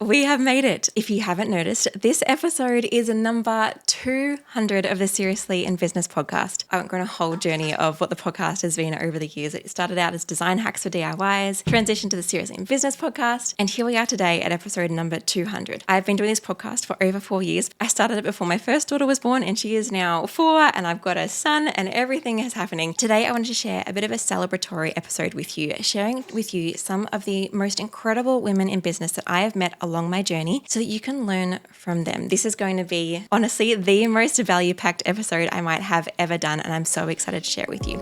We have made it. If you haven't noticed, this episode is number 200 of the Seriously in Business podcast. I won't go on a whole journey of what the podcast has been over the years. It started out as design hacks for DIYs, transitioned to the Seriously in Business podcast, and here we are today at episode number 200. I've been doing this podcast for over 4 years. I started it before my first daughter was born, and she is now 4, and I've got a son, and everything is happening. Today, I wanted to share a bit of a celebratory episode with you, sharing with you some of the most incredible women in business that I have met along my journey so that you can learn from them. This is going to be, honestly, the most value-packed episode I might have ever done, and I'm so excited to share it with you.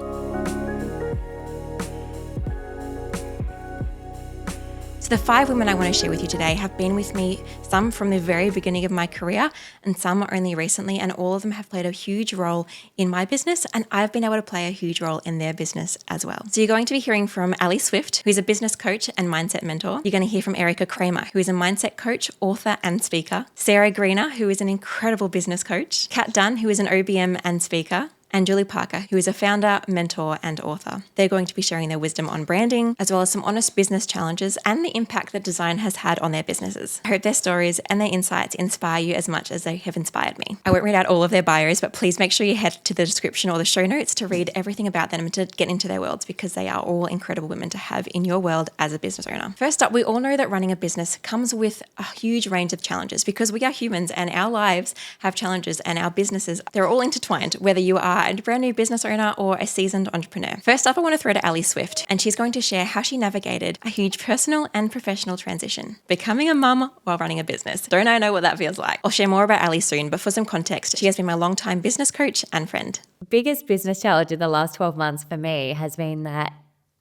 The 5 women I want to share with you today have been with me, some from the very beginning of my career and some only recently, and all of them have played a huge role in my business, and I've been able to play a huge role in their business as well. So you're going to be hearing from Ellie Swift, who's a business coach and mindset mentor. You're going to hear from Erika Cramer, who is a mindset coach, author and speaker. Sarah Greener, who is an incredible business coach. Dunn, who is an OBM and speaker. And Julie Parker, who is a founder, mentor, and author. They're going to be sharing their wisdom on branding, as well as some honest business challenges and the impact that design has had on their businesses. I hope their stories and their insights inspire you as much as they have inspired me. I won't read out all of their bios, but please make sure you head to the description or the show notes to read everything about them and to get into their worlds, because they are all incredible women to have in your world as a business owner. First up, we all know that running a business comes with a huge range of challenges because we are humans and our lives have challenges, and our businesses, they're all intertwined, whether you are a brand new business owner or a seasoned entrepreneur. First up, I want to throw to Ellie Swift, and she's going to share how she navigated a huge personal and professional transition, becoming a mum while running a business. Don't I know what that feels like? I'll share more about Ellie soon, but for some context, she has been my longtime business coach and friend. Biggest business challenge in the last 12 months for me has been that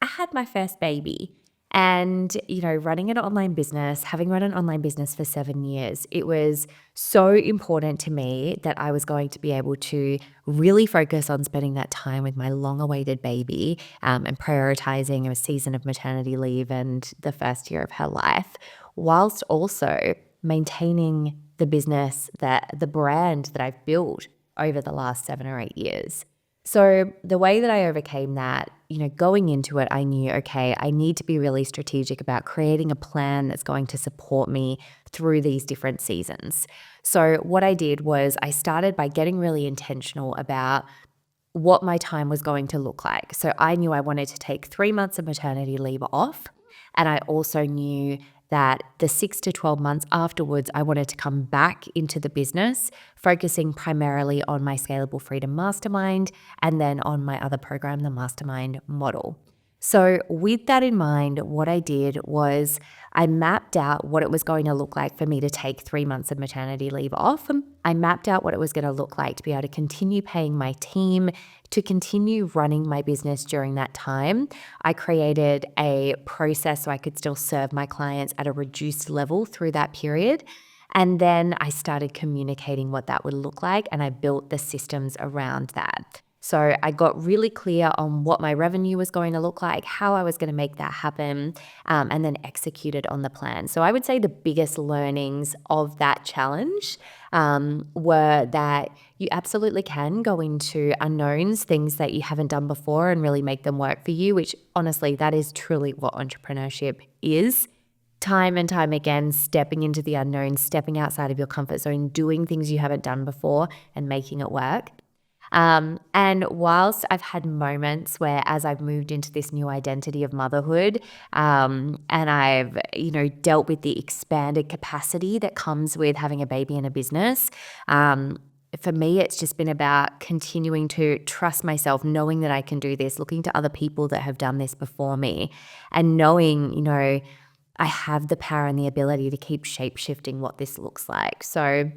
I had my first baby. And, running an online business, having run an online business for 7 years, it was so important to me that I was going to be able to really focus on spending that time with my long-awaited baby and prioritizing a season of maternity leave and the first year of her life, whilst also maintaining the business, the brand that I've built over the last 7 or 8 years. So the way that I overcame that, going into it, I knew, okay, I need to be really strategic about creating a plan that's going to support me through these different seasons. So what I did was I started by getting really intentional about what my time was going to look like. So I knew I wanted to take 3 months of maternity leave off, and I also knew that the 6 to 12 months afterwards, I wanted to come back into the business, focusing primarily on my Scalable Freedom Mastermind and then on my other program, the Mastermind Model. So with that in mind, what I did was I mapped out what it was going to look like for me to take 3 months of maternity leave off. I mapped out what it was going to look like to be able to continue paying my team, to continue running my business during that time. I created a process so I could still serve my clients at a reduced level through that period. And then I started communicating what that would look like, and I built the systems around that. So I got really clear on what my revenue was going to look like, how I was going to make that happen, and then executed on the plan. So I would say the biggest learnings of that challenge were that you absolutely can go into unknowns, things that you haven't done before, and really make them work for you, which honestly, that is truly what entrepreneurship is. Time and time again, stepping into the unknown, stepping outside of your comfort zone, doing things you haven't done before and making it work. And whilst I've had moments where as I've moved into this new identity of motherhood, and I've, dealt with the expanded capacity that comes with having a baby in a business, for me, it's just been about continuing to trust myself, knowing that I can do this, looking to other people that have done this before me, and knowing, I have the power and the ability to keep shape-shifting what this looks like. So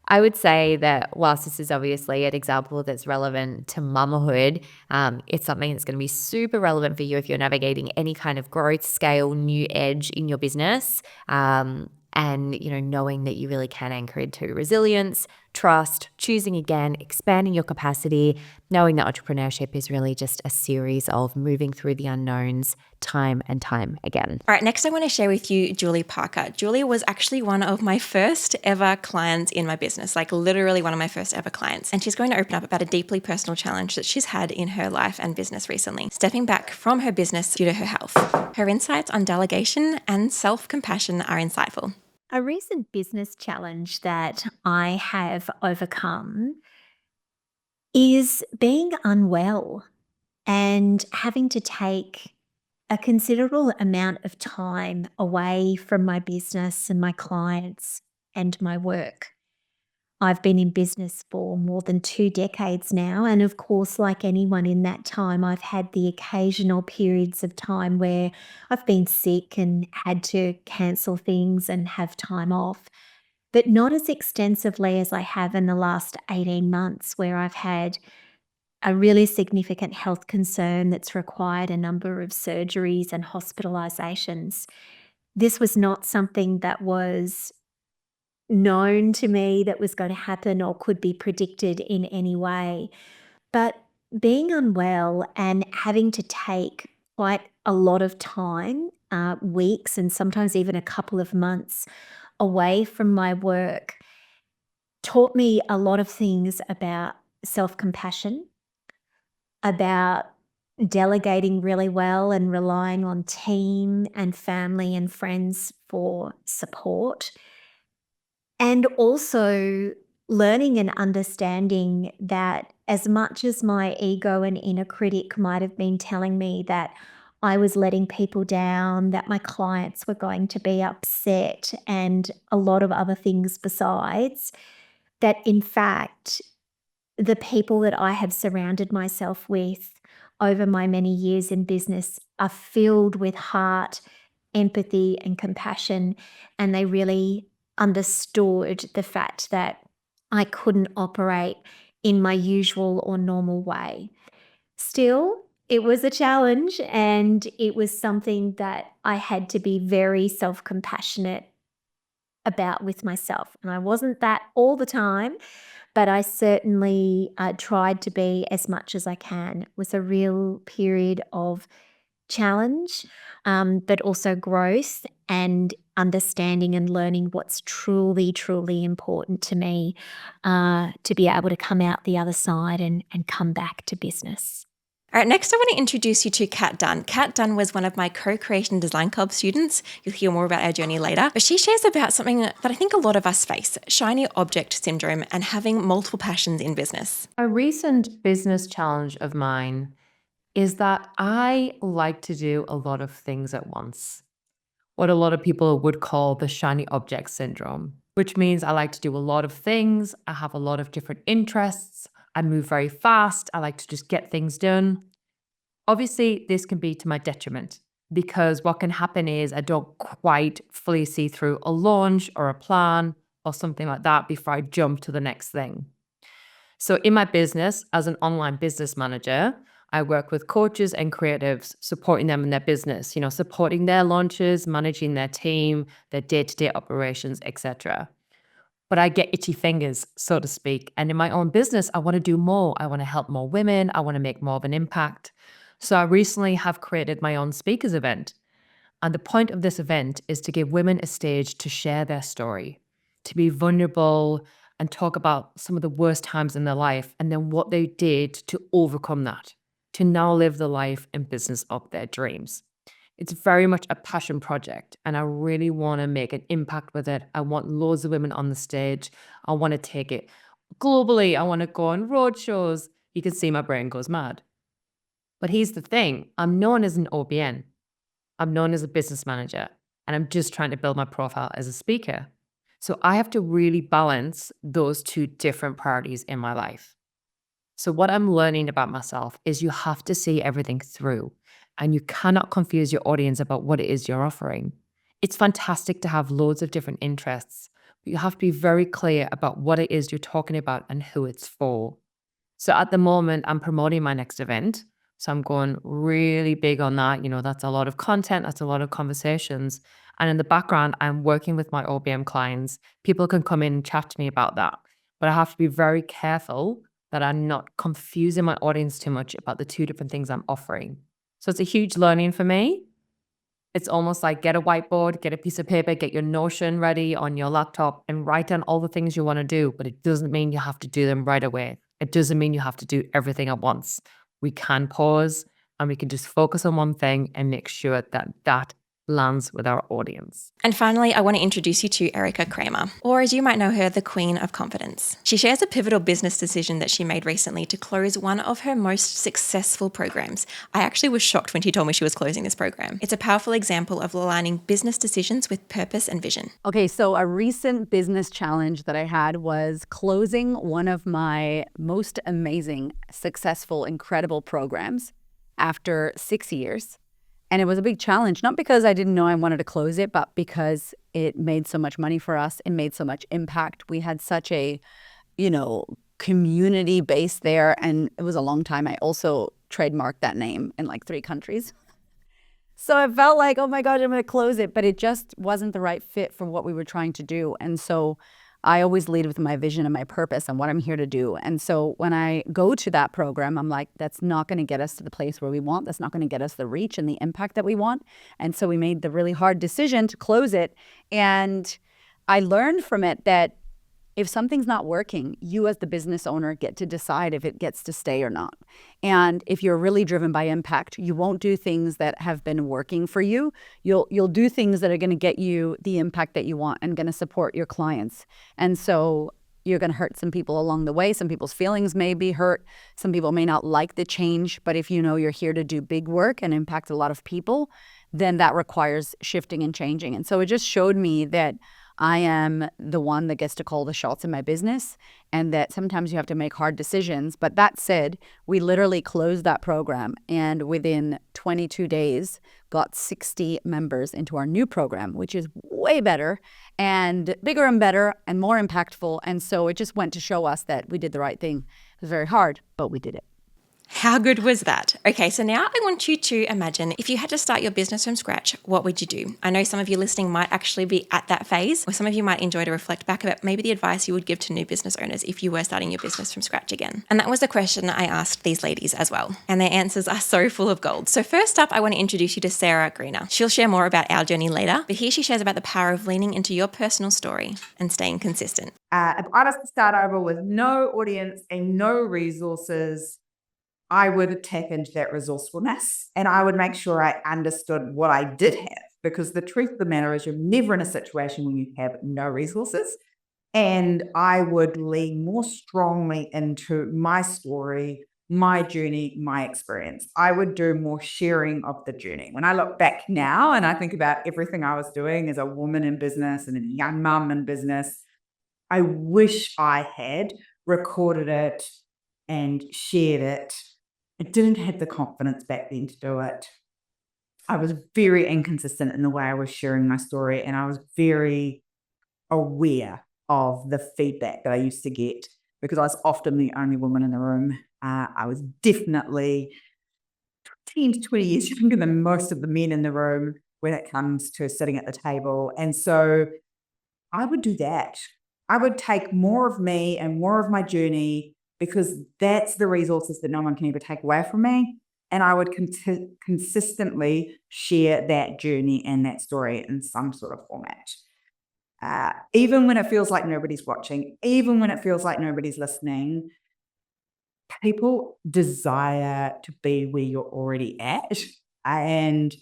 I would say that whilst this is obviously an example that's relevant to motherhood, it's something that's going to be super relevant for you if you're navigating any kind of growth, scale, new edge in your business. And, knowing that you really can anchor into resilience, trust, choosing again, expanding your capacity, knowing that entrepreneurship is really just a series of moving through the unknowns time and time again. All right, next I want to share with you Julie Parker. Julie was actually one of my first ever clients in my business, like literally one of my first ever clients. And she's going to open up about a deeply personal challenge that she's had in her life and business recently, stepping back from her business due to her health. Her insights on delegation and self-compassion are insightful. A recent business challenge that I have overcome is being unwell and having to take a considerable amount of time away from my business and my clients and my work. I've been in business for more than 2 decades now. And of course, like anyone in that time, I've had the occasional periods of time where I've been sick and had to cancel things and have time off, but not as extensively as I have in the last 18 months, where I've had a really significant health concern that's required a number of surgeries and hospitalizations. This was not something that was known to me that was going to happen or could be predicted in any way. But being unwell and having to take quite a lot of time, weeks, and sometimes even a couple of months away from my work taught me a lot of things about self compassion, about delegating really well and relying on team and family and friends for support, and also learning and understanding that as much as my ego and inner critic might have been telling me that I was letting people down, that my clients were going to be upset, and a lot of other things besides, that in fact, the people that I have surrounded myself with over my many years in business are filled with heart, empathy, and compassion. And they really understood the fact that I couldn't operate in my usual or normal way. Still, it was a challenge, and it was something that I had to be very self compassionate about with myself. And I wasn't that all the time, but I certainly tried to be as much as I can. It was a real period of challenge, but also growth and understanding and learning what's truly, truly important to me, to be able to come out the other side and come back to business. All right, next I want to introduce you to Kat Dunn. Kat Dunn was one of my co-creation design club students. You'll hear more about our journey later. But she shares about something that I think a lot of us face, shiny object syndrome and having multiple passions in business. A recent business challenge of mine is that I like to do a lot of things at once. What a lot of people would call the shiny object syndrome, which means I like to do a lot of things. I have a lot of different interests. I move very fast. I like to just get things done. Obviously, this can be to my detriment because what can happen is I don't quite fully see through a launch or a plan or something like that before I jump to the next thing. So in my business, as an online business manager, I work with coaches and creatives, supporting them in their business, supporting their launches, managing their team, their day-to-day operations, etc. But I get itchy fingers, so to speak. And in my own business, I want to do more. I want to help more women. I want to make more of an impact. So I recently have created my own speakers event. And the point of this event is to give women a stage to share their story, to be vulnerable and talk about some of the worst times in their life and then what they did to overcome that, to now live the life and business of their dreams. It's very much a passion project, and I really want to make an impact with it. I want loads of women on the stage. I want to take it globally. I want to go on road shows. You can see my brain goes mad. But here's the thing, I'm known as an OBN. I'm known as a business manager, and I'm just trying to build my profile as a speaker. So I have to really balance those two different priorities in my life. So what I'm learning about myself is you have to see everything through, and you cannot confuse your audience about what it is you're offering. It's fantastic to have loads of different interests, but you have to be very clear about what it is you're talking about and who it's for. So at the moment, I'm promoting my next event. So I'm going really big on that. That's a lot of content, that's a lot of conversations. And in the background, I'm working with my OBM clients. People can come in and chat to me about that. But I have to be very careful that I'm not confusing my audience too much about the two different things I'm offering. So it's a huge learning for me. It's almost like get a whiteboard, get a piece of paper, get your Notion ready on your laptop and write down all the things you want to do. But it doesn't mean you have to do them right away. It doesn't mean you have to do everything at once. We can pause and we can just focus on one thing and make sure that that lands with our audience. And finally, I want to introduce you to Erika Cramer, or as you might know her, the Queen of Confidence. She shares a pivotal business decision that she made recently to close one of her most successful programs. I actually was shocked when she told me she was closing this program. It's a powerful example of aligning business decisions with purpose and vision. Okay, so a recent business challenge that I had was closing one of my most amazing, successful, incredible programs after 6 years. And it was a big challenge, not because I didn't know I wanted to close it, but because it made so much money for us. It made so much impact. We had such a, community base there. And it was a long time. I also trademarked that name in like 3 countries. So I felt like, oh my God, I'm going to close it. But it just wasn't the right fit for what we were trying to do. And so I always lead with my vision and my purpose and what I'm here to do. And so when I go to that program, I'm like, that's not going to get us to the place where we want. That's not going to get us the reach and the impact that we want. And so we made the really hard decision to close it. And I learned from it that if something's not working, you as the business owner get to decide if it gets to stay or not. And if you're really driven by impact, you won't do things that have been working for you. You'll do things that are going to get you the impact that you want and going to support your clients. And so you're going to hurt some people along the way. Some people's feelings may be hurt. Some people may not like the change. But if you know you're here to do big work and impact a lot of people, then that requires shifting and changing. And so it just showed me that I am the one that gets to call the shots in my business, and that sometimes you have to make hard decisions. But that said, we literally closed that program and within 22 days got 60 members into our new program, which is way better and bigger and better and more impactful. And so it just went to show us that we did the right thing. It was very hard, but we did it. How good was that? Okay, so now I want you to imagine if you had to start your business from scratch, what would you do? I know some of you listening might actually be at that phase, or some of you might enjoy to reflect back about maybe the advice you would give to new business owners if you were starting your business from scratch again. And that was the question I asked these ladies as well. And their answers are so full of gold. So first up, I want to introduce you to Sarah Greener. She'll share more about our journey later, but here she shares about the power of leaning into your personal story and staying consistent. If I was to start over with no audience and no resources, I would tap into that resourcefulness and I would make sure I understood what I did have, because the truth of the matter is you're never in a situation when you have no resources. And I would lean more strongly into my story, my journey, my experience. I would do more sharing of the journey. When I look back now and I think about everything I was doing as a woman in business and a young mum in business, I wish I had recorded it and shared it. I didn't have the confidence back then to do it. I was very inconsistent in the way I was sharing my story, and I was very aware of the feedback that I used to get because I was often the only woman in the room. I was definitely 10 to 20 years younger than most of the men in the room when it comes to sitting at the table. And so I would do that. I would take more of me and more of my journey, because that's the resources that no one can ever take away from me. And I would consistently share that journey and that story in some sort of format. Even when it feels like nobody's watching, even when it feels like nobody's listening, people desire to be where you're already at. And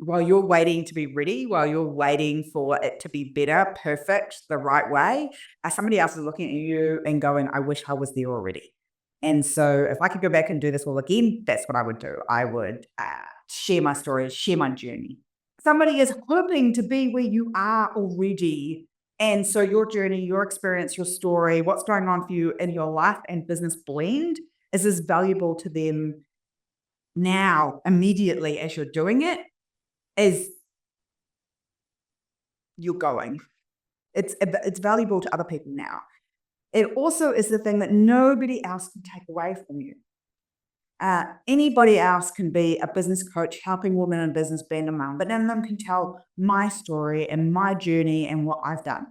while you're waiting to be ready, while you're waiting for it to be better, perfect, the right way, somebody else is looking at you and going, I wish I was there already. And so if I could go back and do this all again, that's what I would do. I would share my story, share my journey. Somebody is hoping to be where you are already. And so your journey, your experience, your story, what's going on for you in your life and business blend is as valuable to them now, immediately as you're doing it, as you're going. It's valuable to other people now. It also is the thing that nobody else can take away from you. Anybody else can be a business coach helping women in business being a mum, but none of them can tell my story and my journey and what I've done.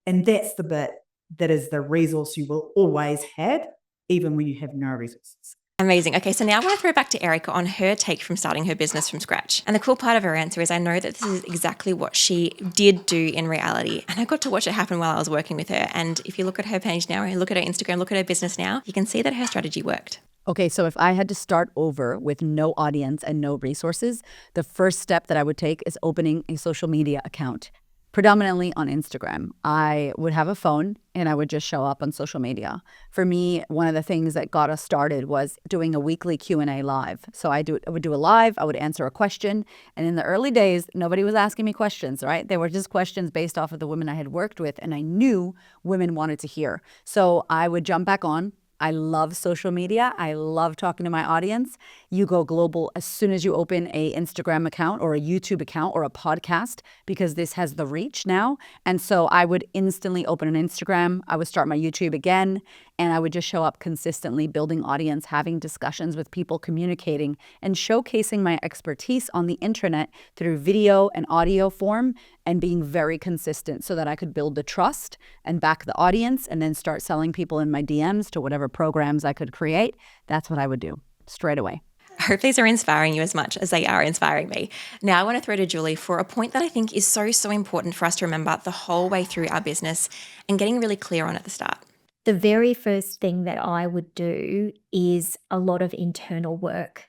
And that's the bit that is the resource you will always have, even when you have no resources. Amazing. Okay, so now I want to throw back to Erika on her take from starting her business from scratch. And the cool part of her answer is I know that this is exactly what she did do in reality. And I got to watch it happen while I was working with her. And if you look at her page now, or look at her Instagram, look at her business now, you can see that her strategy worked. Okay, so if I had to start over with no audience and no resources, the first step that I would take is opening a social media account, predominantly on Instagram. I would have a phone and I would just show up on social media. For me, one of the things that got us started was doing a weekly Q&A live. So I would do a live, I would answer a question. And in the early days, nobody was asking me questions, right? They were just questions based off of the women I had worked with and I knew women wanted to hear. So I would jump back on. I love social media. I love talking to my audience. You go global as soon as you open a Instagram account or a YouTube account or a podcast because this has the reach now. And so I would instantly open an Instagram. I would start my YouTube again and I would just show up consistently, building audience, having discussions with people, communicating and showcasing my expertise on the internet through video and audio form and being very consistent so that I could build the trust and back the audience and then start selling people in my DMs to whatever programs I could create. That's what I would do straight away. I hope these are inspiring you as much as they are inspiring me. Now I want to throw to Julie for a point that I think is so important for us to remember the whole way through our business and getting really clear on at the start. The very first thing that I would do is a lot of internal work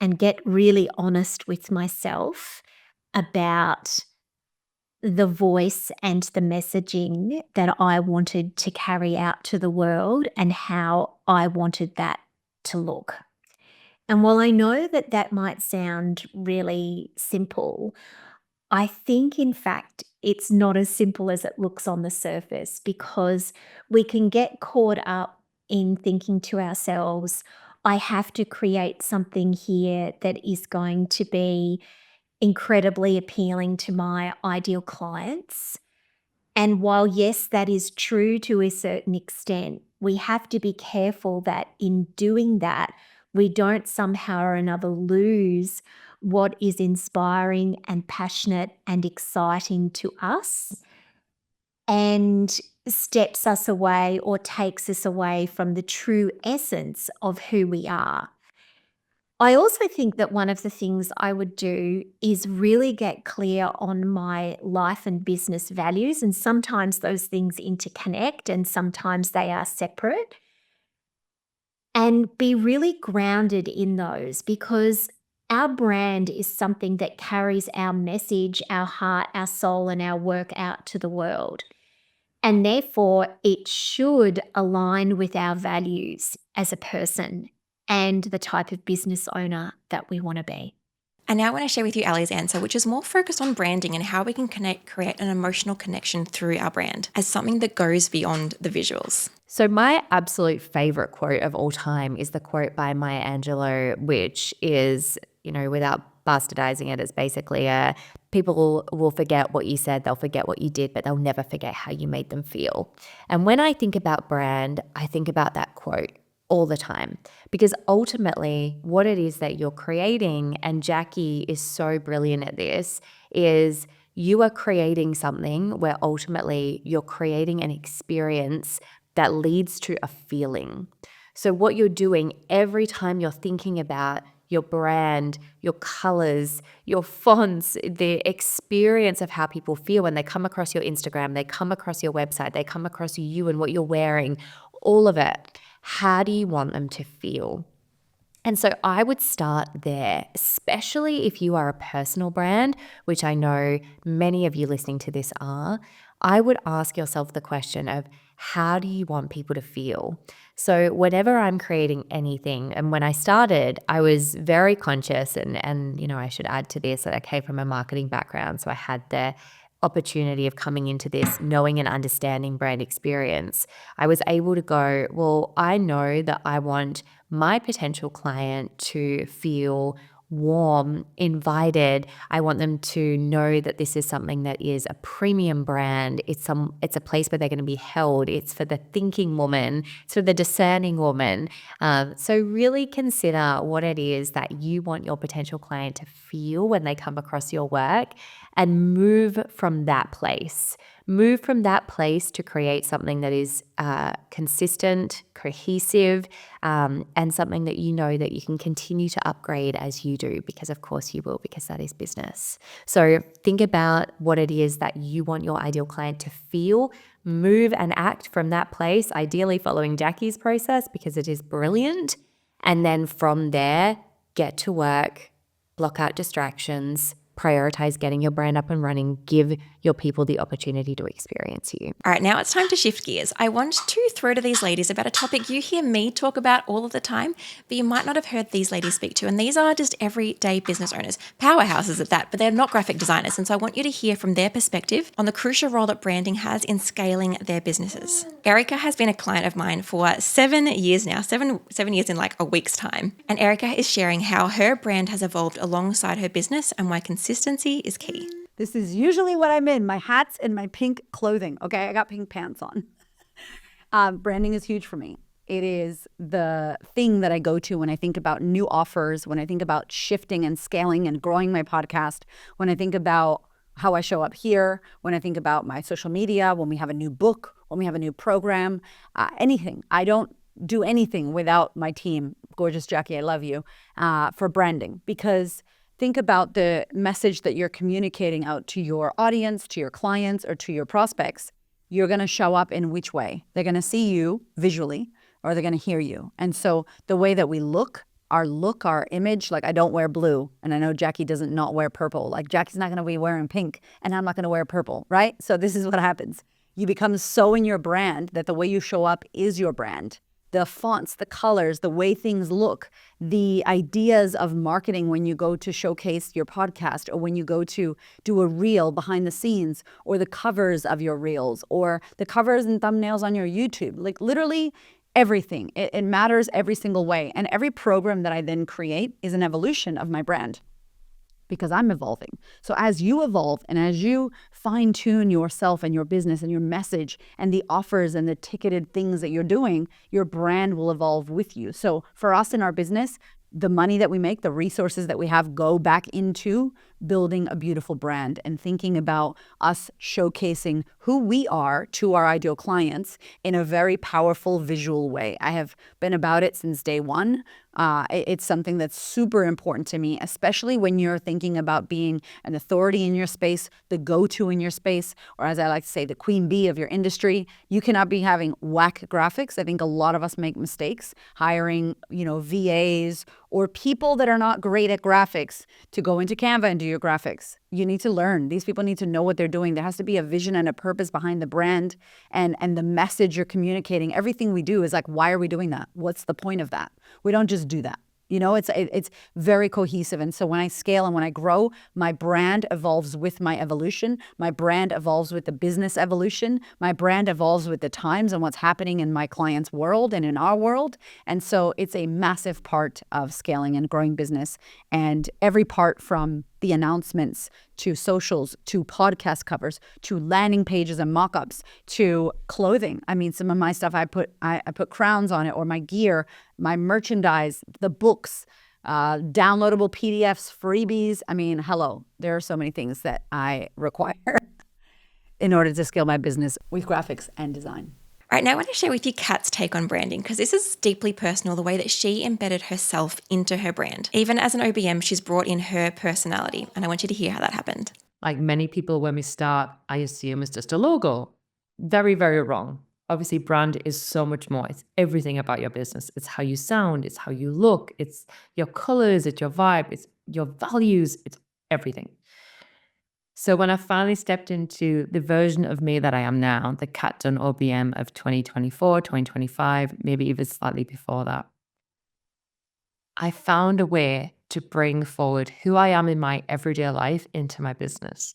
and get really honest with myself about the voice and the messaging that I wanted to carry out to the world and how I wanted that to look. And while I know that that might sound really simple, I think, in fact, it's not as simple as it looks on the surface because we can get caught up in thinking to ourselves, I have to create something here that is going to be incredibly appealing to my ideal clients. And while, yes, that is true to a certain extent, we have to be careful that in doing that, we don't somehow or another lose what is inspiring and passionate and exciting to us and steps us away or takes us away from the true essence of who we are. I also think that one of the things I would do is really get clear on my life and business values. And sometimes those things interconnect and sometimes they are separate. And be really grounded in those because our brand is something that carries our message, our heart, our soul, and our work out to the world. And therefore, it should align with our values as a person and the type of business owner that we want to be. And now I want to share with you Ellie's answer, which is more focused on branding and how we can create an emotional connection through our brand as something that goes beyond the visuals. So my absolute favorite quote of all time is the quote by Maya Angelou, which is, without bastardizing it, it's basically people will forget what you said, they'll forget what you did, but they'll never forget how you made them feel. And when I think about brand, I think about that quote all the time because ultimately what it is that you're creating, and Jacqui is so brilliant at this, is you are creating something where ultimately you're creating an experience that leads to a feeling. So what you're doing every time you're thinking about your brand, your colors, your fonts, the experience of how people feel when they come across your Instagram, they come across your website, they come across you and what you're wearing, all of it. How do you want them to feel? And so I would start there, especially if you are a personal brand, which I know many of you listening to this are. I would ask yourself the question of how do you want people to feel? So whenever I'm creating anything, and when I started, I was very conscious and I should add to this that I came from a marketing background. So I had the opportunity of coming into this knowing and understanding brand experience. I was able to go, well, I know that I want my potential client to feel warm, invited. I want them to know that this is something that is a premium brand. It's a place where they're going to be held. It's for the thinking woman, it's for the discerning woman. So really consider what it is that you want your potential client to feel when they come across your work and move from that place. Move from that place to create something that is consistent, cohesive, and something that you know that you can continue to upgrade as you do, because of course you will, because that is business. So think about what it is that you want your ideal client to feel, move and act from that place, ideally following Jacqui's process because it is brilliant. And then from there, get to work, block out distractions, prioritize getting your brand up and running, give your people the opportunity to experience you. All right, now it's time to shift gears. I want to throw to these ladies about a topic you hear me talk about all of the time, but you might not have heard these ladies speak to. And these are just everyday business owners, powerhouses at that, but they're not graphic designers. And so I want you to hear from their perspective on the crucial role that branding has in scaling their businesses. Erika has been a client of mine for 7 years now, seven years in like a week's time. And Erika is sharing how her brand has evolved alongside her business and why consistency is key. This is usually what I'm in, my hats and my pink clothing. Okay, I got pink pants on. Branding is huge for me. It is the thing that I go to when I think about new offers, when I think about shifting and scaling and growing my podcast, when I think about how I show up here, when I think about my social media, when we have a new book, when we have a new program, anything. I don't do anything without my team, gorgeous Jacqui, I love you, for branding, because think about the message that you're communicating out to your audience, to your clients, or to your prospects. You're going to show up in which way? They're going to see you visually, or they're going to hear you. And so the way that we look, our image, like I don't wear blue, and I know Jacqui doesn't not wear purple. Like Jacqui's not going to be wearing pink, and I'm not going to wear purple, right? So this is what happens. You become so in your brand that the way you show up is your brand. The fonts, the colors, the way things look, the ideas of marketing when you go to showcase your podcast, or when you go to do a reel behind the scenes, or the covers of your reels, or the covers and thumbnails on your YouTube, like literally everything. It matters every single way. And every program that I then create is an evolution of my brand, because I'm evolving. So as you evolve and as you fine tune yourself and your business and your message and the offers and the ticketed things that you're doing, your brand will evolve with you. So for us in our business, the money that we make, the resources that we have go back into building a beautiful brand and thinking about us showcasing who we are to our ideal clients in a very powerful visual way. I have been about it since day one. It's something that's super important to me, especially when you're thinking about being an authority in your space, the go-to in your space, or as I like to say, the queen bee of your industry. You cannot be having whack graphics. I think a lot of us make mistakes hiring, VAs or people that are not great at graphics to go into Canva and do your graphics. You need to learn. These people need to know what they're doing. There has to be a vision and a purpose behind the brand and the message you're communicating. Everything we do is like, why are we doing that? What's the point of that? We don't just do that. It's very cohesive. And so when I scale and when I grow, my brand evolves with my evolution. My brand evolves with the business evolution. My brand evolves with the times and what's happening in my client's world and in our world. And so it's a massive part of scaling and growing business. And every part, from the announcements to socials to podcast covers to landing pages and mock-ups to clothing. I mean, some of my stuff I put crowns on it, or my gear, my merchandise, the books, downloadable PDFs, freebies. I mean, hello, there are so many things that I require in order to scale my business with graphics and design. All right, now I want to share with you Kat's take on branding, because this is deeply personal, the way that she embedded herself into her brand. Even as an OBM, she's brought in her personality, and I want you to hear how that happened. Like many people, when we start, I assume it's just a logo. Very, very wrong. Obviously, brand is so much more. It's everything about your business. It's how you sound. It's how you look. It's your colors. It's your vibe. It's your values. It's everything. So when I finally stepped into the version of me that I am now, the Kat Dunn OBM of 2024, 2025, maybe even slightly before that, I found a way to bring forward who I am in my everyday life into my business.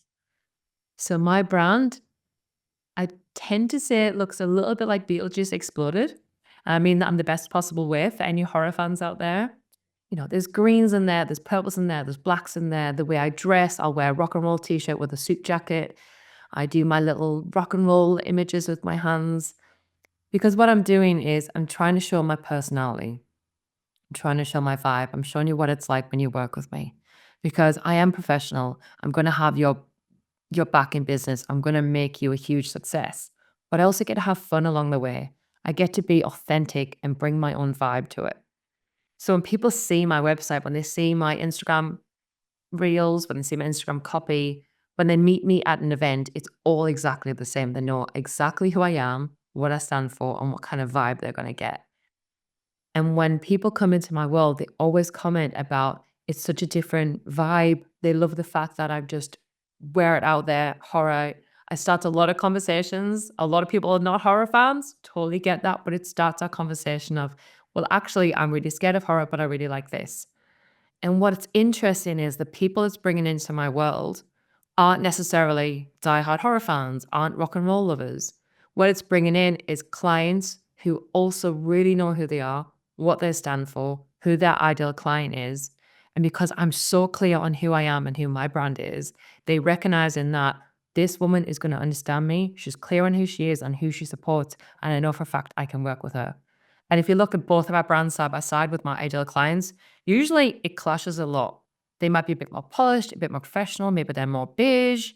So my brand, I tend to say it looks a little bit like Beetlejuice exploded. I mean that in the best possible way for any horror fans out there. There's greens in there, there's purples in there, there's blacks in there. The way I dress, I'll wear a rock and roll t-shirt with a suit jacket. I do my little rock and roll images with my hands. Because what I'm doing is I'm trying to show my personality. I'm trying to show my vibe. I'm showing you what it's like when you work with me. Because I am professional. I'm going to have your you're back in business. I'm going to make you a huge success. But I also get to have fun along the way. I get to be authentic and bring my own vibe to it. So when people see my website, when they see my Instagram reels, when they see my Instagram copy, when they meet me at an event, it's all exactly the same. They know exactly who I am, what I stand for, and what kind of vibe they're going to get. And when people come into my world, they always comment about it's such a different vibe. They love the fact that I just wear it out there, horror. I start a lot of conversations. A lot of people are not horror fans, totally get that, but it starts a conversation of, well, actually, I'm really scared of horror, but I really like this. And what's interesting is the people it's bringing into my world aren't necessarily diehard horror fans, aren't rock and roll lovers. What it's bringing in is clients who also really know who they are, what they stand for, who their ideal client is. And because I'm so clear on who I am and who my brand is, they recognize in that this woman is going to understand me. She's clear on who she is and who she supports. And I know for a fact I can work with her. And if you look at both of our brands side by side with my ideal clients, usually it clashes a lot. They might be a bit more polished, a bit more professional. Maybe they're more beige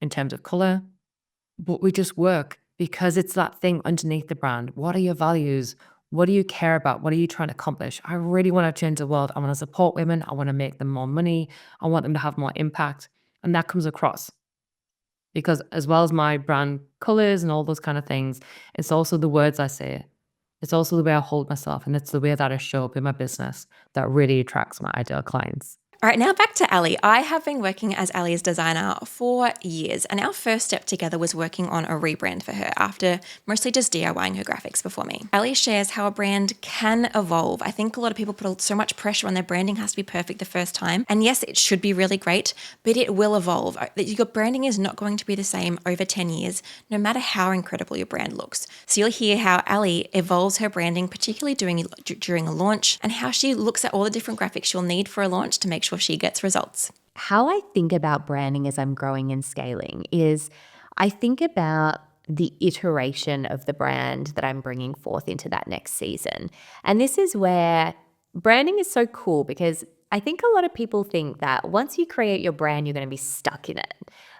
in terms of color, but we just work because it's that thing underneath the brand. What are your values? What do you care about? What are you trying to accomplish? I really want to change the world. I want to support women. I want to make them more money. I want them to have more impact. And that comes across because as well as my brand colors and all those kind of things, it's also the words I say. It's also the way I hold myself, and it's the way that I show up in my business that really attracts my ideal clients. All right, now back to Ellie. I have been working as Ellie's designer for years, and our first step together was working on a rebrand for her after mostly just DIYing her graphics before me. Ellie shares how a brand can evolve. I think a lot of people put so much pressure on their branding has to be perfect the first time. And yes, it should be really great, but it will evolve. Your branding is not going to be the same over 10 years, no matter how incredible your brand looks. So you'll hear how Ellie evolves her branding, particularly during a launch, and how she looks at all the different graphics she'll need for a launch to make sure she gets results. How I think about branding as I'm growing and scaling is I think about the iteration of the brand that I'm bringing forth into that next season. And this is where branding is so cool because I think a lot of people think that once you create your brand, you're going to be stuck in it.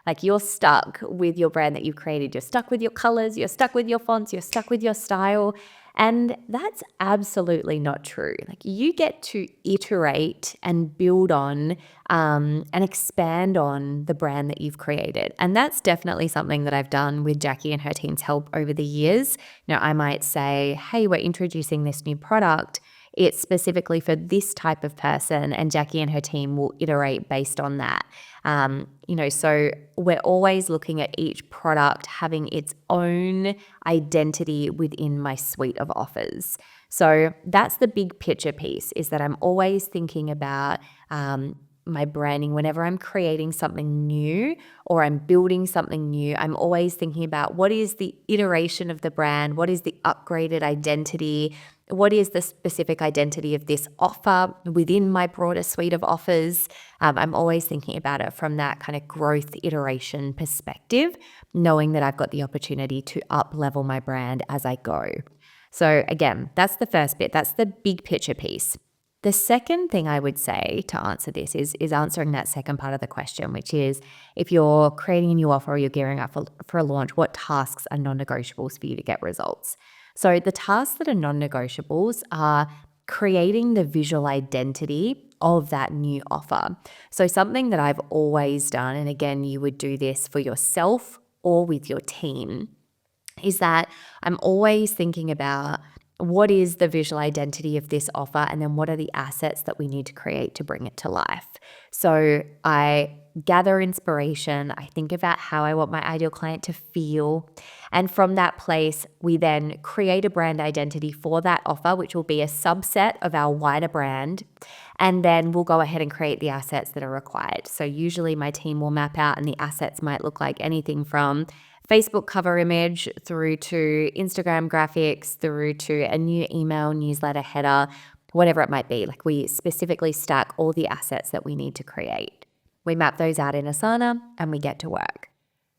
Like you're stuck with your brand that you've created. You're stuck with your colors. You're stuck with your fonts. You're stuck with your style. And that's absolutely not true. Like you get to iterate and build on and expand on the brand that you've created. And that's definitely something that I've done with Jacqui and her team's help over the years. You know, I might say, hey, we're introducing this new product. It's specifically for this type of person, and Jacqui and her team will iterate based on that. So we're always looking at each product having its own identity within my suite of offers. So that's the big picture piece, is that I'm always thinking about my branding. Whenever I'm creating something new or I'm building something new, I'm always thinking about what is the iteration of the brand, what is the upgraded identity, what is the specific identity of this offer within my broader suite of offers. I'm always thinking about it from that kind of growth iteration perspective, knowing that I've got the opportunity to up-level my brand as I go. So again, that's the first bit. That's the big picture piece. The second thing I would say to answer this is answering that second part of the question, which is if you're creating a new offer or you're gearing up for a launch, what tasks are non-negotiables for you to get results? So the tasks that are non-negotiables are creating the visual identity of that new offer. So something that I've always done, and again, you would do this for yourself or with your team, is that I'm always thinking about what is the visual identity of this offer, and then what are the assets that we need to create to bring it to life. So I gather inspiration. I think about how I want my ideal client to feel. And from that place, we then create a brand identity for that offer, which will be a subset of our wider brand. And then we'll go ahead and create the assets that are required. So usually my team will map out, and the assets might look like anything from Facebook cover image through to Instagram graphics, through to a new email newsletter header, whatever it might be. Like we specifically stack all the assets that we need to create. We map those out in Asana and we get to work.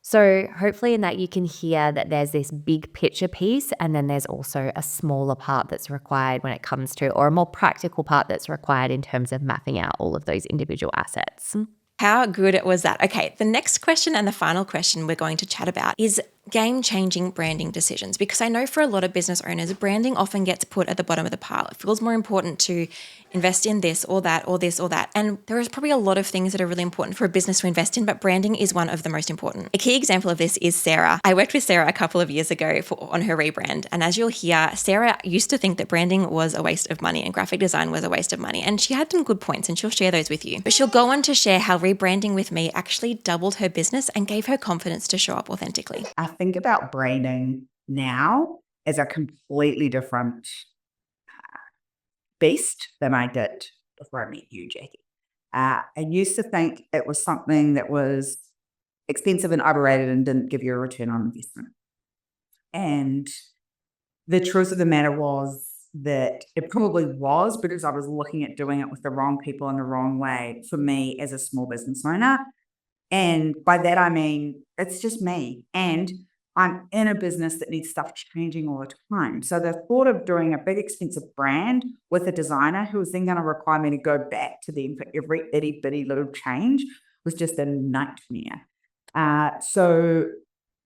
So hopefully in that you can hear that there's this big picture piece, and then there's also a smaller part that's required when it comes to, or a more practical part that's required in terms of mapping out all of those individual assets. How good was that? Okay, the next question and the final question we're going to chat about is game-changing branding decisions, because I know for a lot of business owners, branding often gets put at the bottom of the pile. It feels more important to invest in this or that or this or that. And there is probably a lot of things that are really important for a business to invest in, but branding is one of the most important. A key example of this is Sarah. I worked with Sarah a couple of years ago on her rebrand. And as you'll hear, Sarah used to think that branding was a waste of money and graphic design was a waste of money. And she had some good points and she'll share those with you. But she'll go on to share how rebranding with me actually doubled her business and gave her confidence to show up authentically. I think about branding now as a completely different beast than I did before I met you, Jacqui. I used to think it was something that was expensive and overrated and didn't give you a return on investment. And the truth of the matter was that it probably was, because I was looking at doing it with the wrong people in the wrong way for me as a small business owner. And by that, I mean, it's just me. And I'm in a business that needs stuff changing all the time. So the thought of doing a big, expensive brand with a designer who was then going to require me to go back to them for every itty bitty little change was just a nightmare. So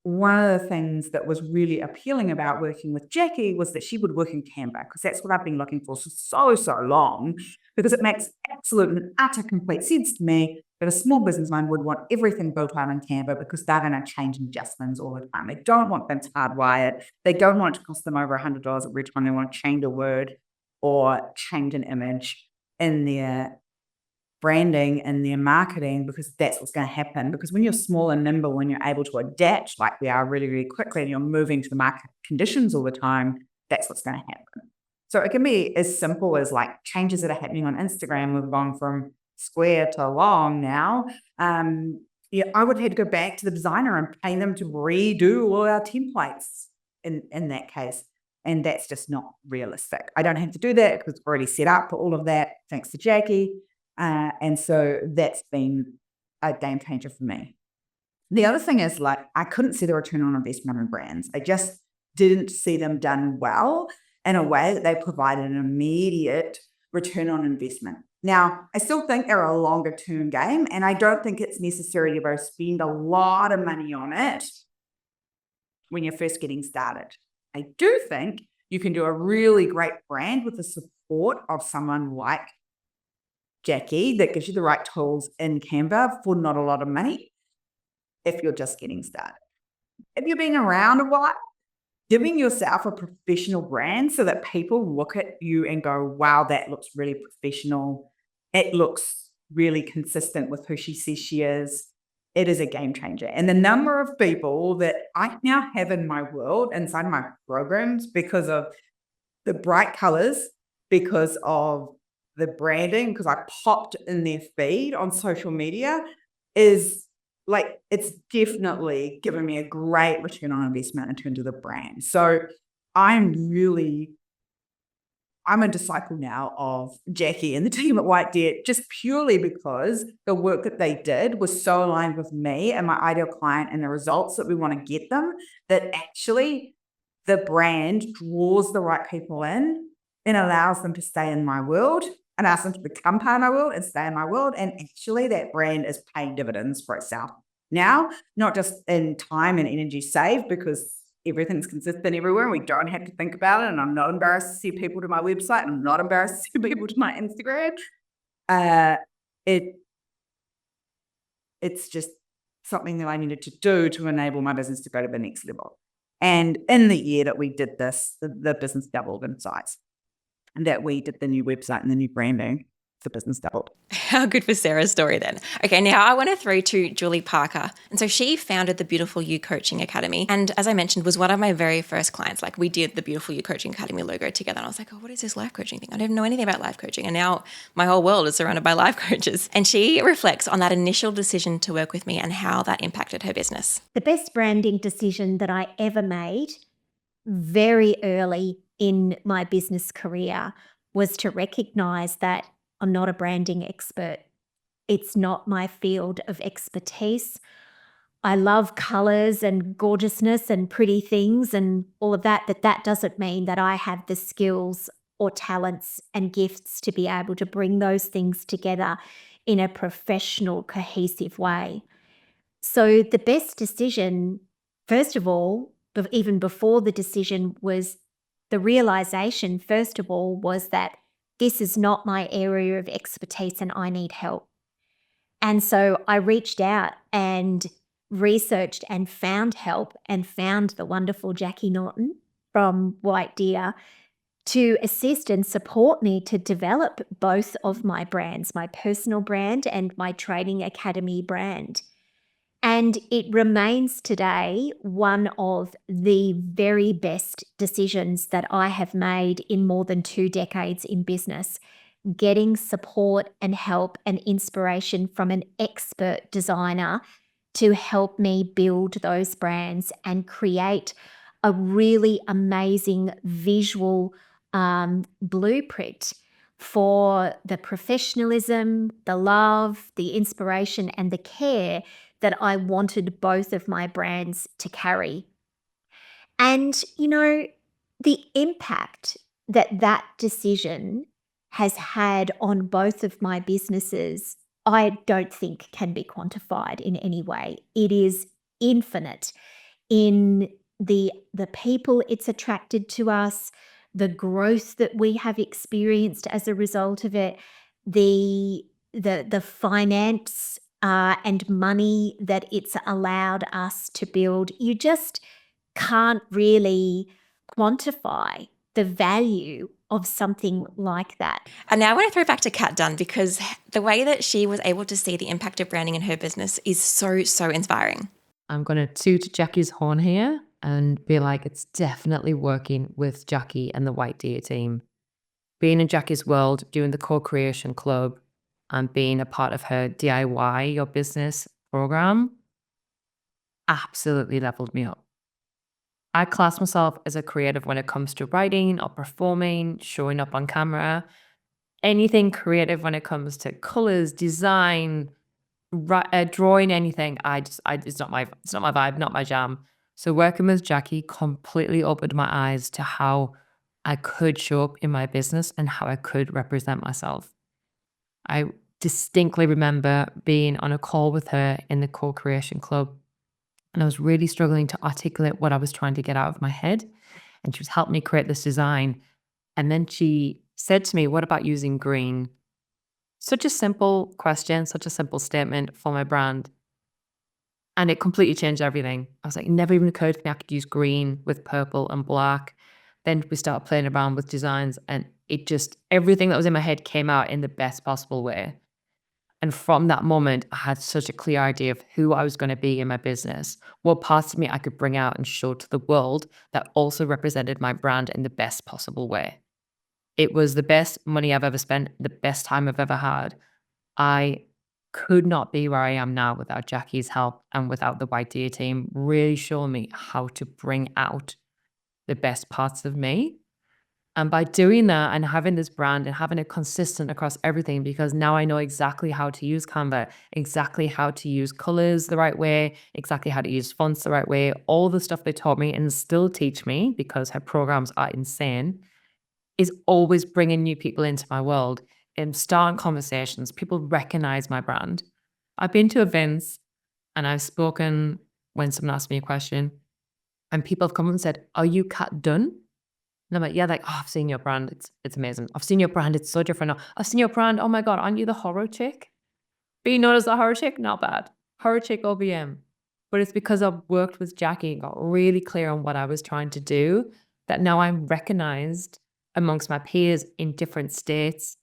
one of the things that was really appealing about working with Jacqui was that she would work in Canva, because that's what I've been looking for so long, because it makes absolute and utter complete sense to me that a small business owner would want everything built out in Canva, because they're going to change adjustments all the time. They don't want things hardwired. They don't want it to cost them over $100 every time they want to change a word or change an image in their branding and their marketing, because that's what's going to happen. Because when you're small and nimble, when you're able to adapt like we are really, really quickly, and you're moving to the market conditions all the time, that's what's going to happen. So it can be as simple as like changes that are happening on Instagram. We've gone from square to long now. I would have to go back to the designer and pay them to redo all our templates in that case. And that's just not realistic. I don't have to do that because it's already set up for all of that, thanks to Jacqui. And so that's been a game changer for me. The other thing is, like, I couldn't see the return on investment in brands. I just didn't see them done well in a way that they provided an immediate return on investment. Now, I still think they're a longer term game, and I don't think it's necessary to go spend a lot of money on it when you're first getting started. I do think you can do a really great brand with the support of someone like Jacqui that gives you the right tools in Canva for not a lot of money if you're just getting started. If you've been around a while, giving yourself a professional brand so that people look at you and go, wow, that looks really professional. It looks really consistent with who she says she is. It is a game changer. And the number of people that I now have in my world inside my programs because of the bright colors, because of the branding, because I popped in their feed on social media, is like, it's definitely given me a great return on investment in terms of the brand. So I'm a disciple now of Jacqui and the team at White Debt, just purely because the work that they did was so aligned with me and my ideal client and the results that we want to get them, that actually the brand draws the right people in and allows them to stay in my world and ask them to become part of my world and stay in my world. And actually that brand is paying dividends for itself now, not just in time and energy saved, because everything's consistent everywhere and we don't have to think about it. And I'm not embarrassed to see people to my website, and I'm not embarrassed to see people to my Instagram. It's just something that I needed to do to enable my business to go to the next level. And in the year that we did this, the business doubled in size. And that we did the new website and the new branding, the business doubled. How good for Sarah's story then. Okay, now I want to throw to Julie Parker. And so she founded the Beautiful You Coaching Academy. And as I mentioned, was one of my very first clients. Like, we did the Beautiful You Coaching Academy logo together. And I was like, oh, what is this life coaching thing? I didn't know anything about life coaching. And now my whole world is surrounded by life coaches. And she reflects on that initial decision to work with me and how that impacted her business. The best branding decision that I ever made very early in my business career was to recognize that I'm not a branding expert. It's not my field of expertise. I love colors and gorgeousness and pretty things and all of that, but that doesn't mean that I have the skills or talents and gifts to be able to bring those things together in a professional, cohesive way. So the best decision, first of all, even before the decision, was the realization, first of all, was that this is not my area of expertise and I need help. And so I reached out and researched and found help and found the wonderful Jacqui Naunton from White Deer to assist and support me to develop both of my brands, my personal brand and my training academy brand. And it remains today one of the very best decisions that I have made in more than 2 decades in business. Getting support and help and inspiration from an expert designer to help me build those brands and create a really amazing visual blueprint for the professionalism, the love, the inspiration, and the care that I wanted both of my brands to carry. And, the impact that decision has had on both of my businesses, I don't think can be quantified in any way. It is infinite in the people it's attracted to us, the growth that we have experienced as a result of it, the finance and money that it's allowed us to build. You just can't really quantify the value of something like that. And now I want to throw back to Kat Dunn, because the way that she was able to see the impact of branding in her business is so, so inspiring. I'm going to toot Jacqui's horn here and be like, it's definitely working with Jacqui and the White Deer team. Being in Jacqui's world, doing the co-creation club, and being a part of her DIY Your Business program absolutely leveled me up. I class myself as a creative when it comes to writing or performing, showing up on camera, anything creative when it comes to colors, design, drawing, anything. It's not my vibe, not my jam. So working with Jacqui completely opened my eyes to how I could show up in my business and how I could represent myself. I distinctly remember being on a call with her in the co-creation club, and I was really struggling to articulate what I was trying to get out of my head. And she was helping me create this design. And then she said to me, what about using green? Such a simple question, such a simple statement for my brand. And it completely changed everything. I was like, it never even occurred to me I could use green with purple and black. Then we started playing around with designs, and everything that was in my head came out in the best possible way. And from that moment, I had such a clear idea of who I was going to be in my business, what parts of me I could bring out and show to the world that also represented my brand in the best possible way. It was the best money I've ever spent, the best time I've ever had. I could not be where I am now without Jacqui's help and without the White Deer team really showing me how to bring out the best parts of me. And by doing that and having this brand and having it consistent across everything, because now I know exactly how to use Canva, exactly how to use colors the right way, exactly how to use fonts the right way, all the stuff they taught me and still teach me, because her programs are insane, is always bringing new people into my world and starting conversations. People recognize my brand. I've been to events and I've spoken when someone asked me a question, and people have come and said, "Are you Kat Dunn?" And I'm like, yeah, I've seen your brand. It's amazing. I've seen your brand. It's so different now. I've seen your brand. Oh my God, aren't you the horror chick? Being known as the horror chick, not bad. Horror chick OBM. But it's because I've worked with Jacqui and got really clear on what I was trying to do, that now I'm recognized amongst my peers in different states.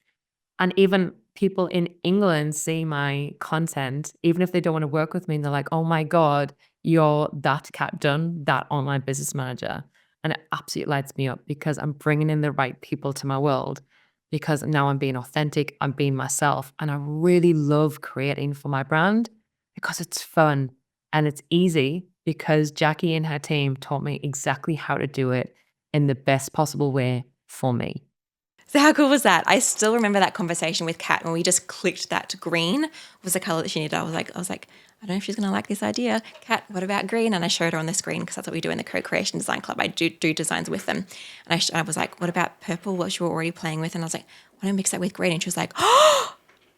And even people in England see my content, even if they don't want to work with me, and they're like, oh my God, you're that Kat Dunn, that online business manager. And it absolutely lights me up, because I'm bringing in the right people to my world, because now I'm being authentic, I'm being myself. And I really love creating for my brand because it's fun and it's easy, because Jacqui and her team taught me exactly how to do it in the best possible way for me. So how cool was that? I still remember that conversation with Kat when we just clicked that green was the color that she needed. I was like, I don't know if she's going to like this idea. Kat, what about green? And I showed her on the screen, because that's what we do in the Co-Creation Design Club. I do designs with them. And I was like, what about purple, what you were already playing with? And I was like, why don't I mix that with green? And she was like, oh,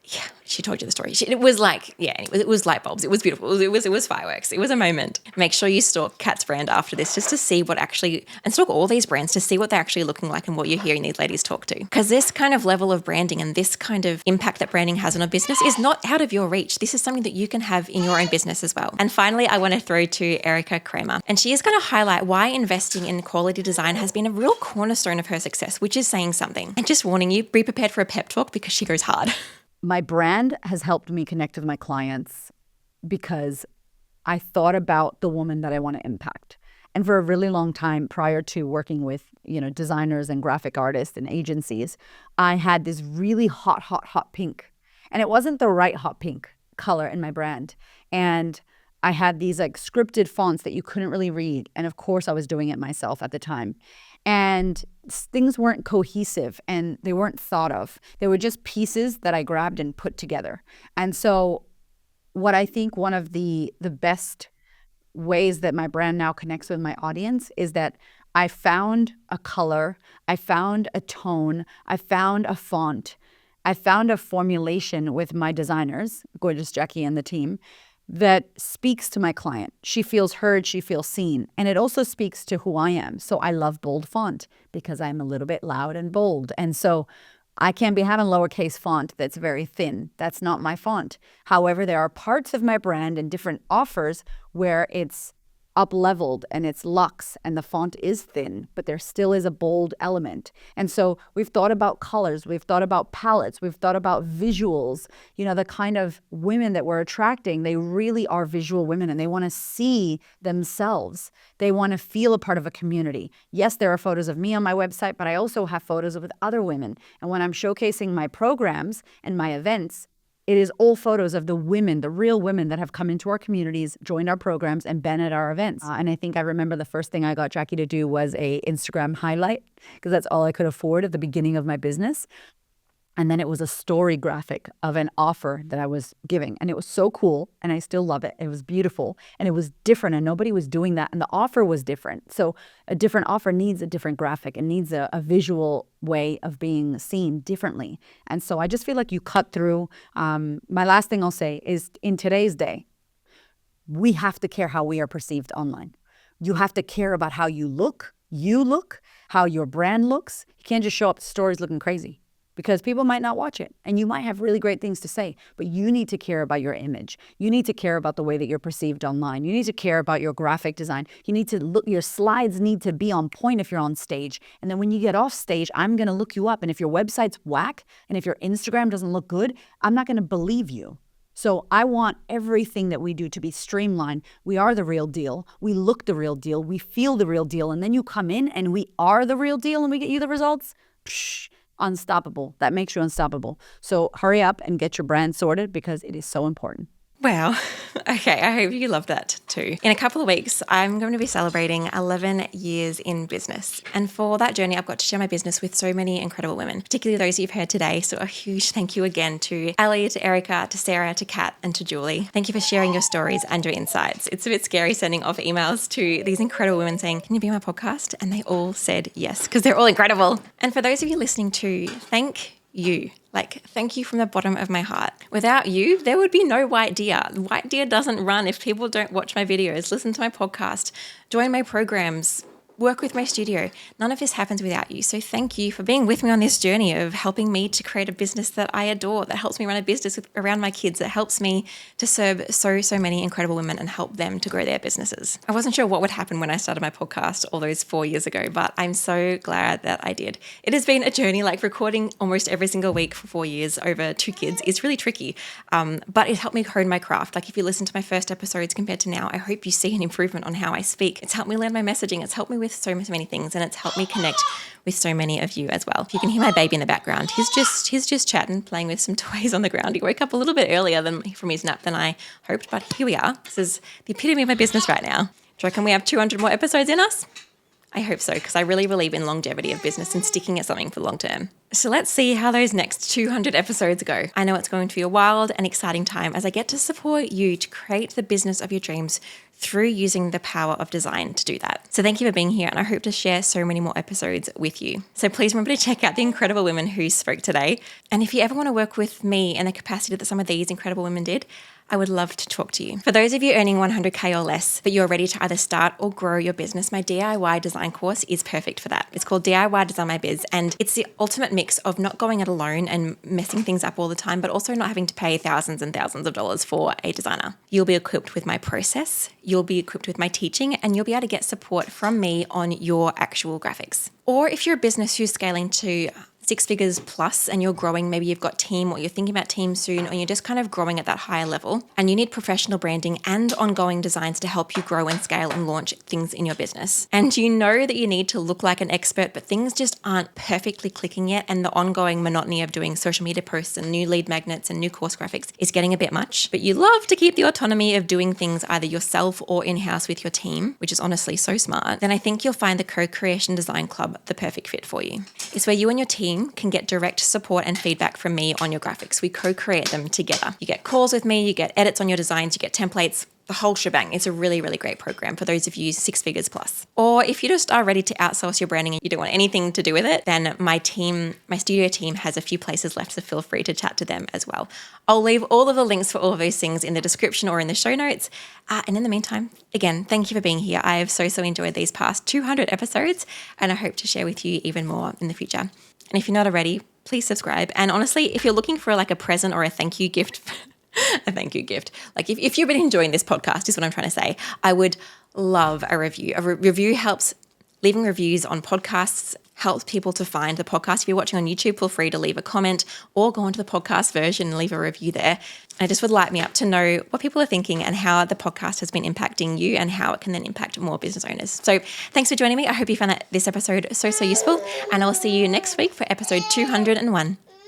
Yeah, she told you the story. It was like, it was light bulbs. It was beautiful. It was fireworks. It was a moment. Make sure you stalk Kat's brand after this just to see what actually, and stalk all these brands to see what they're actually looking like and what you're hearing these ladies talk to. Because this kind of level of branding and this kind of impact that branding has on a business is not out of your reach. This is something that you can have in your own business as well. And finally, I want to throw to Erika Cramer. And she is going to highlight why investing in quality design has been a real cornerstone of her success, which is saying something. And just warning you, be prepared for a pep talk because she goes hard. My brand has helped me connect with my clients because I thought about the woman that I want to impact. And for a really long time prior to working with, designers and graphic artists and agencies, I had this really hot pink. And it wasn't the right hot pink color in my brand. And I had these like scripted fonts that you couldn't really read. And of course I was doing it myself at the time. And things weren't cohesive and they weren't thought of. They were just pieces that I grabbed and put together. And so what I think one of the best ways that my brand now connects with my audience is that I found a color, I found a tone, I found a font, I found a formulation with my designers, gorgeous Jacqui and the team, that speaks to my client. She feels heard, she feels seen. And it also speaks to who I am. So I love bold font because I'm a little bit loud and bold. And so I can't be having lowercase font that's very thin. That's not my font. However, there are parts of my brand and different offers where it's up-leveled and it's luxe and the font is thin, but there still is a bold element. And so we've thought about colors, we've thought about palettes, we've thought about visuals. The kind of women that we're attracting, they really are visual women and they want to see themselves. They want to feel a part of a community. Yes, there are photos of me on my website, but I also have photos with other women. And when I'm showcasing my programs and my events, it is all photos of the women, the real women that have come into our communities, joined our programs, and been at our events. And I think I remember the first thing I got Jacqui to do was a Instagram highlight because that's all I could afford at the beginning of my business. And then it was a story graphic of an offer that I was giving. And it was so cool. And I still love it. It was beautiful. And it was different. And nobody was doing that. And the offer was different. So a different offer needs a different graphic. It needs a visual way of being seen differently. And so I just feel like you cut through. My last thing I'll say is in today's day, we have to care how we are perceived online. You have to care about how you look, how your brand looks. You can't just show up to stories looking crazy, because people might not watch it and you might have really great things to say, but you need to care about your image. You need to care about the way that you're perceived online. You need to care about your graphic design. You need to look, your slides need to be on point if you're on stage. And then when you get off stage, I'm going to look you up. And if your website's whack and if your Instagram doesn't look good, I'm not going to believe you. So I want everything that we do to be streamlined. We are the real deal. We look the real deal. We feel the real deal. And then you come in and we are the real deal and we get you the results. Psh, unstoppable. That makes you unstoppable. So hurry up and get your brand sorted because it is so important. Wow. Okay, I hope you love that too. In a couple of weeks, I'm going to be celebrating 11 years in business. And for that journey, I've got to share my business with so many incredible women, particularly those you've heard today. So a huge thank you again to Ellie, to Erika, to Sarah, to Kat, and to Julie. Thank you for sharing your stories and your insights. It's a bit scary sending off emails to these incredible women saying, can you be on my podcast? And they all said yes, because they're all incredible. And for those of you listening too, thank you. Thank you from the bottom of my heart. Without you, there would be no White Deer. White Deer doesn't run if people don't watch my videos, listen to my podcast, join my programs, work with my studio. None of this happens without you. So thank you for being with me on this journey of helping me to create a business that I adore, that helps me run a business around my kids, that helps me to serve so many incredible women and help them to grow their businesses. I wasn't sure what would happen when I started my podcast all those 4 years ago, but I'm so glad that I did. It has been a journey, recording almost every single week for 4 years over 2 kids is really tricky, but it helped me hone my craft. If you listen to my first episodes compared to now, I hope you see an improvement on how I speak. It's helped me learn my messaging. It's helped me with so many things, and it's helped me connect with so many of you as well. If you can hear my baby in the background, he's just chatting, playing with some toys on the ground. He woke up a little bit earlier from his nap than I hoped, but here we are. This is the epitome of my business right now. Do you reckon we have 200 more episodes in us? I hope so, because I really believe in longevity of business and sticking at something for the long term. So let's see how those next 200 episodes go. I know it's going to be a wild and exciting time as I get to support you to create the business of your dreams through using the power of design to do that. So thank you for being here, and I hope to share so many more episodes with you. So please remember to check out the incredible women who spoke today. And if you ever want to work with me in the capacity that some of these incredible women did, I would love to talk to you. For those of you earning 100K or less, but you're ready to either start or grow your business, my DIY design course is perfect for that. It's called DIY Design My Biz, and it's the ultimate mix of not going it alone and messing things up all the time, but also not having to pay thousands and thousands of dollars for a designer. You'll be equipped with my process, you'll be equipped with my teaching, and you'll be able to get support from me on your actual graphics. Or if you're a business who's scaling to 6 figures plus and you're growing, maybe you've got team or you're thinking about team soon, or you're just kind of growing at that higher level and you need professional branding and ongoing designs to help you grow and scale and launch things in your business. And you know that you need to look like an expert, but things just aren't perfectly clicking yet, and the ongoing monotony of doing social media posts and new lead magnets and new course graphics is getting a bit much, but you love to keep the autonomy of doing things either yourself or in-house with your team, which is honestly so smart, then I think you'll find the Co-Creation Design Club the perfect fit for you. It's where you and your team can get direct support and feedback from me on your graphics. We co-create them together. You get calls with me, you get edits on your designs, you get templates, the whole shebang. It's a really, really great program for those of you 6 figures plus. Or if you just are ready to outsource your branding and you don't want anything to do with it, then my studio team has a few places left, so feel free to chat to them as well. I'll leave all of the links for all of those things in the description or in the show notes. And in the meantime, again, thank you for being here. I have so enjoyed these past 200 episodes, and I hope to share with you even more in the future. And if you're not already, please subscribe. And honestly, if you're looking for like a present or a thank you gift, like if you've been enjoying this podcast is what I'm trying to say, I would love a review. A review helps. Leaving reviews on podcasts helps people to find the podcast. If you're watching on YouTube, feel free to leave a comment or go onto the podcast version and leave a review there. I just would light me up to know what people are thinking and how the podcast has been impacting you and how it can then impact more business owners. So thanks for joining me. I hope you found this episode so useful, and I'll see you next week for episode 201.